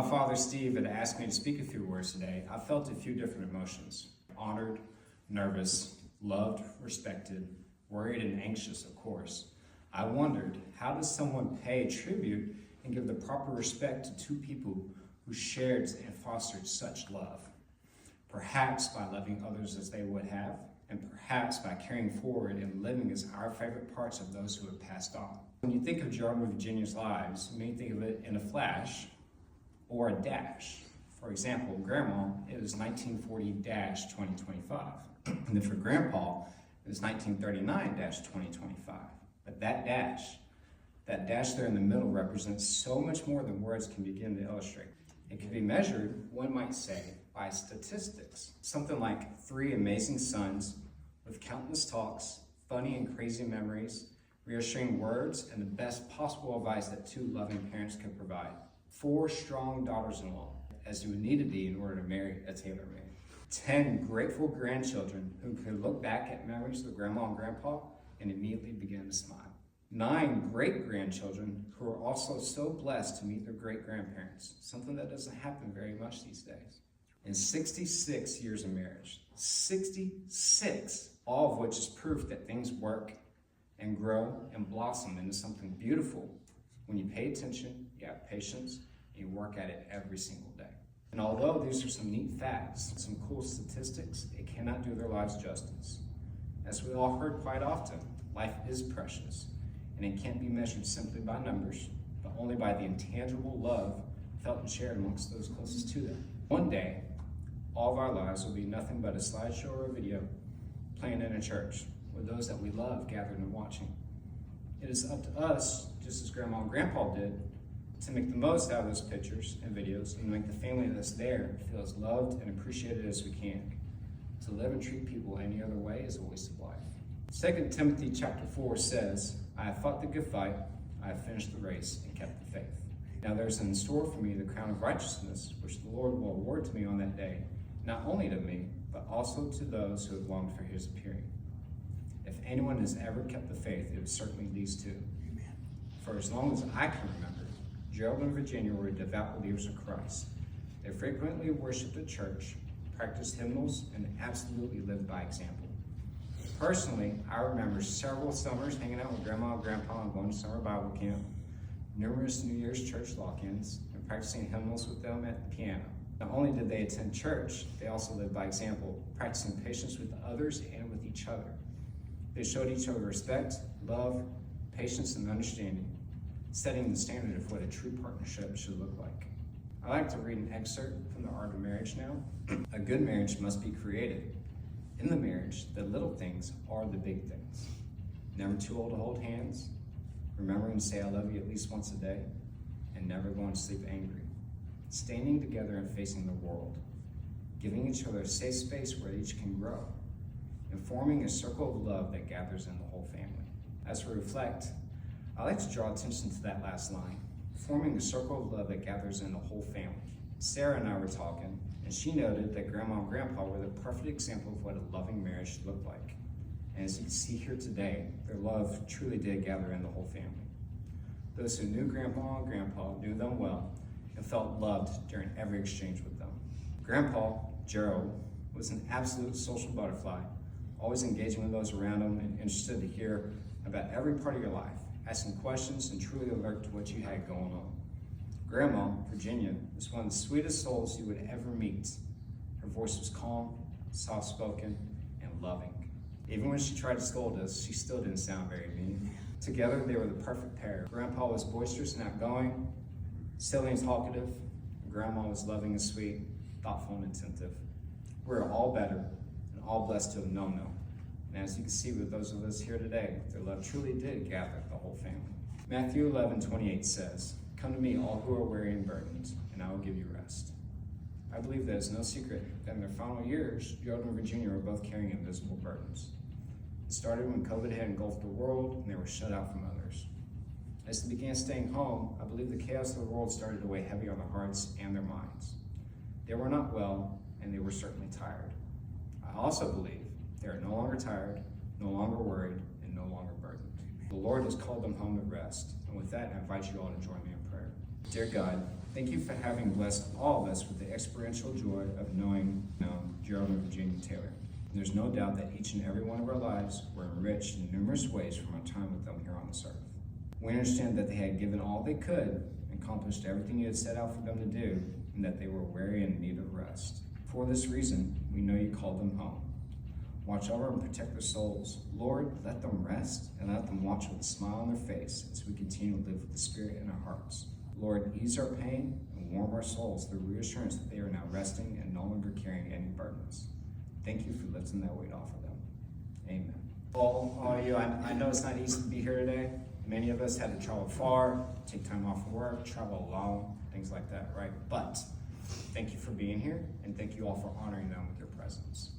my father, Steve, had asked me to speak a few words today, I felt a few different emotions. Honored, nervous, loved, respected, worried, and anxious, of course. I wondered, how does someone pay tribute and give the proper respect to two people who shared and fostered such love? Perhaps by loving others as they would have, and perhaps by carrying forward and living as our favorite parts of those who have passed on. When you think of Gerald and Virginia's lives, you may think of it in a flash or a dash. For example, Grandma, it was 1940-2025. And then for Grandpa, it was 1939-2025. But that dash there in the middle represents so much more than words can begin to illustrate. It can be measured, one might say, by statistics. Something like 3 amazing sons with countless talks, funny and crazy memories, reassuring words, and the best possible advice that 2 loving parents could provide. 4 strong daughters-in-law, as you would need to be in order to marry a tailor-made. 10 grateful grandchildren who could look back at memories with Grandma and Grandpa and immediately begin to smile. 9 great-grandchildren who are also so blessed to meet their great-grandparents, something that doesn't happen very much these days. And 66 years of marriage. 66, all of which is proof that things work and grow and blossom into something beautiful when you pay attention, you have patience, and you work at it every single day. And although these are some neat facts, some cool statistics, it cannot do their lives justice. As we all heard quite often, life is precious, and it can't be measured simply by numbers, but only by the intangible love felt and shared amongst those closest to them. One day, all of our lives will be nothing but a slideshow or a video playing in a church with those that we love gathered and watching. It is up to us, just as Grandma and Grandpa did, to make the most out of those pictures and videos and make the family that's there feel as loved and appreciated as we can. To live and treat people any other way is a waste of life. 2 Timothy chapter 4 says, I have fought the good fight, I have finished the race and kept the faith. Now there's in store for me the crown of righteousness, which the Lord will award to me on that day, not only to me, but also to those who have longed for his appearing. If anyone has ever kept the faith, it was certainly these 2. Amen. For as long as I can remember, Gerald and Virginia were devout believers of Christ. They frequently worshiped at church, practiced hymnals, and absolutely lived by example. Personally, I remember several summers hanging out with Grandma and Grandpa and going to summer Bible camp, numerous New Year's church lock-ins, and practicing hymnals with them at the piano. Not only did they attend church, they also lived by example, practicing patience with others and with each other. They showed each other respect, love, patience, and understanding, setting the standard of what a true partnership should look like. I like to read an excerpt from The Art of Marriage now. A good marriage must be created. In the marriage, the little things are the big things. Never too old to hold hands, remembering to say I love you at least once a day, and never going to sleep angry. Standing together and facing the world, giving each other a safe space where each can grow, and forming a circle of love that gathers in the whole family. As we reflect, I like to draw attention to that last line, forming a circle of love that gathers in the whole family. Sarah and I were talking, and she noted that Grandma and Grandpa were the perfect example of what a loving marriage should look like. And as you can see here today, their love truly did gather in the whole family. Those who knew Grandma and Grandpa knew them well and felt loved during every exchange with them. Grandpa, Gerald, was an absolute social butterfly, always engaging with those around him and interested to hear about every part of your life, asking questions and truly alert to what you had going on. Grandma, Virginia, was one of the sweetest souls you would ever meet. Her voice was calm, soft-spoken, and loving. Even when she tried to scold us, she still didn't sound very mean. Together, they were the perfect pair. Grandpa was boisterous and outgoing, silly and talkative, and Grandma was loving and sweet, thoughtful and attentive. We're all better and all blessed to have known them. And as you can see with those of us here today, their love truly did gather the whole family. Matthew 11:28 says, Come to me, all who are weary and burdened, and I will give you rest. I believe that it's no secret that in their final years, Gerald and Virginia were both carrying invisible burdens. It started when COVID had engulfed the world, and they were shut out from others. As they began staying home, I believe the chaos of the world started to weigh heavy on their hearts and their minds. They were not well, and they were certainly tired. I also believe they are no longer tired, no longer worried, and no longer burdened. The Lord has called them home to rest, and with that, I invite you all to join me in prayer. Dear God, Thank you for having blessed all of us with the experiential joy of knowing Gerald and Virginia Taylor. There's no doubt that each and every one of our lives were enriched in numerous ways from our time with them here on this earth. We understand that they had given all they could, accomplished everything you had set out for them to do, and that they were weary and in need of rest. For this reason, we know you called them home. Watch over and protect their souls. Lord, let them rest and let them watch with a smile on their face as we continue to live with the Spirit in our hearts. Lord, ease our pain and warm our souls through reassurance that they are now resting and no longer carrying any burdens. Thank you for lifting that weight off of them. Amen. All of you, I know it's not easy to be here today. Many of us had to travel far, take time off of work, travel alone, things like that, right? But thank you for being here, and thank you all for honoring them with your presence.